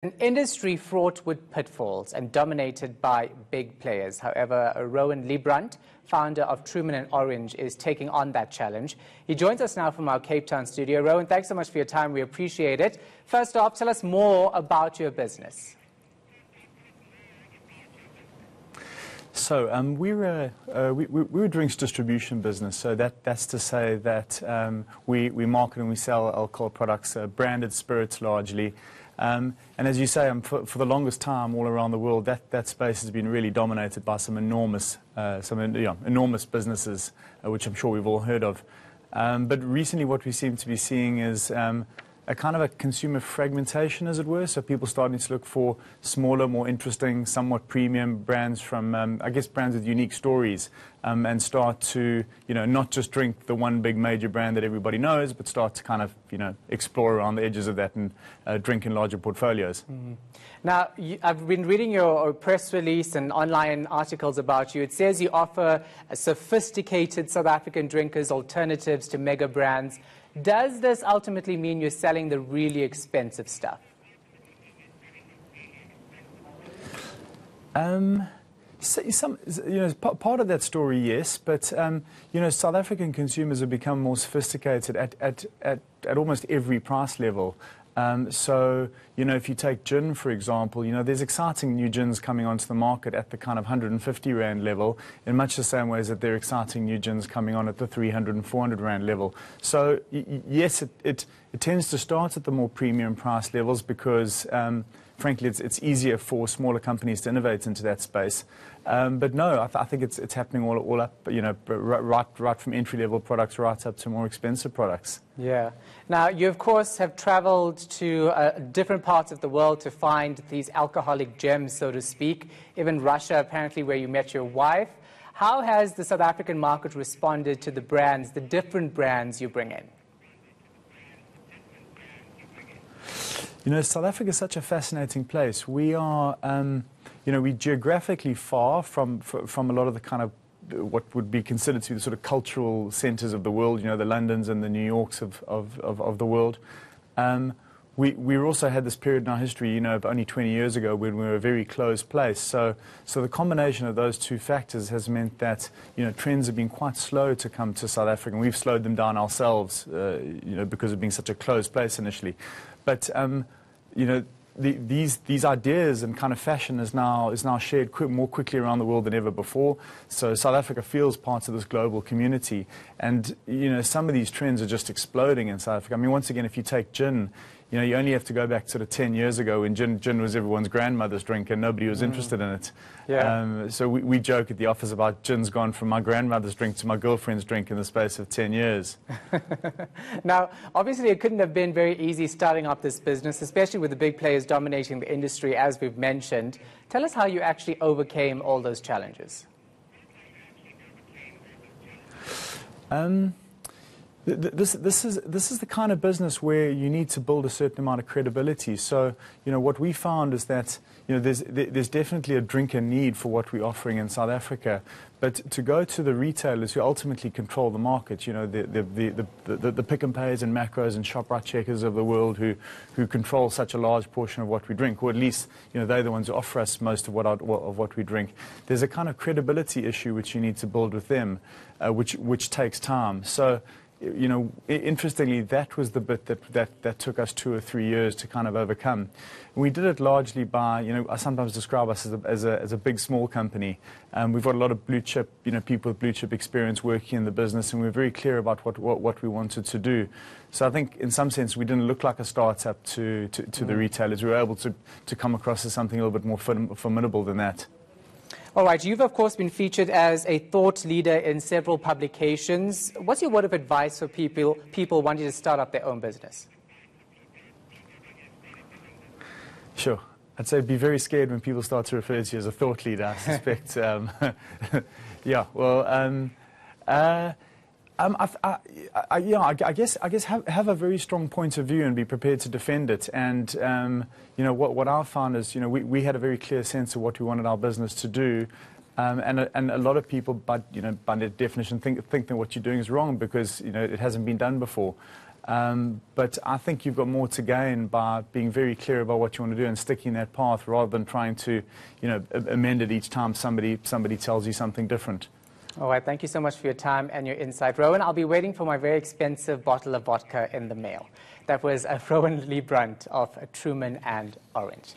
An industry fraught with pitfalls and dominated by big players. However, Rowan Leibbrandt, founder of Truman and Orange, is taking on that challenge. He joins us now from our Cape Town studio. Rowan, thanks so much for your time. We appreciate it. First off, tell us more about your business. So we're a drinks distribution business. So that's to say that we market and we sell alcohol products, branded spirits largely. And as you say, for the longest time all around the world, that space has been really dominated by some enormous businesses, which I'm sure we've all heard of. But recently what we seem to be seeing is a kind of a consumer fragmentation, as it were. So people starting to look for smaller, more interesting, somewhat premium brands from, I guess, brands with unique stories, and start to, not just drink the one big major brand that everybody knows, but start to kind of, explore around the edges of that and drink in larger portfolios. Mm-hmm. Now, I've been reading your press release and online articles about you. It says you offer sophisticated South African drinkers alternatives to mega brands. Does this ultimately mean you're selling the really expensive stuff? Part of that story, yes, but South African consumers have become more sophisticated at almost every price level. So, if you take gin, for example, there's exciting new gins coming onto the market at the kind of 150 Rand level, in much the same ways that there are exciting new gins coming on at the 300 and 400 Rand level. So, yes, it tends to start at the more premium price levels because, frankly, it's easier for smaller companies to innovate into that space. But no, I think it's happening all up, right from entry-level products right up to more expensive products. Yeah. Now, you, of course, have traveled to different parts of the world to find these alcoholic gems, so to speak, even Russia, apparently, where you met your wife. How has the South African market responded to the brands, the different brands you bring in? South Africa is such a fascinating place. We are, we're geographically far from a lot of the kind of what would be considered to be the sort of cultural centres of the world, the Londons and the New Yorks of the world. We also had this period in our history, of only 20 years ago when we were a very closed place. So the combination of those two factors has meant that, trends have been quite slow to come to South Africa. And we've slowed them down ourselves, because of being such a closed place initially. But, these ideas and kind of fashion is now shared more quickly around the world than ever before. So South Africa feels part of this global community. And, some of these trends are just exploding in South Africa. I mean, once again, if you take gin, you only have to go back sort of 10 years ago when gin was everyone's grandmother's drink and nobody was interested in it. Yeah. So we joke at the office about gin's gone from my grandmother's drink to my girlfriend's drink in the space of 10 years. Now, obviously, it couldn't have been very easy starting up this business, especially with the big players dominating the industry, as we've mentioned. Tell us how you actually overcame all those challenges. This is the kind of business where you need to build a certain amount of credibility. So, what we found is that, there's definitely a drinker need for what we're offering in South Africa. But to go to the retailers who ultimately control the market, the Pick and Pays and Macros and ShopRite Checkers of the world who control such a large portion of what we drink, or at least, they're the ones who offer us most of what we drink. There's a kind of credibility issue which you need to build with them, which takes time. So, interestingly, that was the bit that took us 2 or 3 years to kind of overcome. And we did it largely by, I sometimes describe us as a big, small company. We've got a lot of blue chip, people with blue chip experience working in the business, and we're very clear about what we wanted to do. So I think, in some sense, we didn't look like a startup to the retailers. We were able to come across as something a little bit more formidable than that. All right, you've, of course, been featured as a thought leader in several publications. What's your word of advice for people wanting to start up their own business? Sure. I'd say be very scared when people start to refer to you as a thought leader, I suspect. Yeah, well, I guess have a very strong point of view and be prepared to defend it. And what I found is we had a very clear sense of what we wanted our business to do, and a lot of people, by definition, think that what you're doing is wrong because it hasn't been done before. But I think you've got more to gain by being very clear about what you want to do and sticking that path rather than trying to, amend it each time somebody tells you something different. All right, thank you so much for your time and your insight. Rowan, I'll be waiting for my very expensive bottle of vodka in the mail. That was Rowan Leibbrandt of Truman and Orange.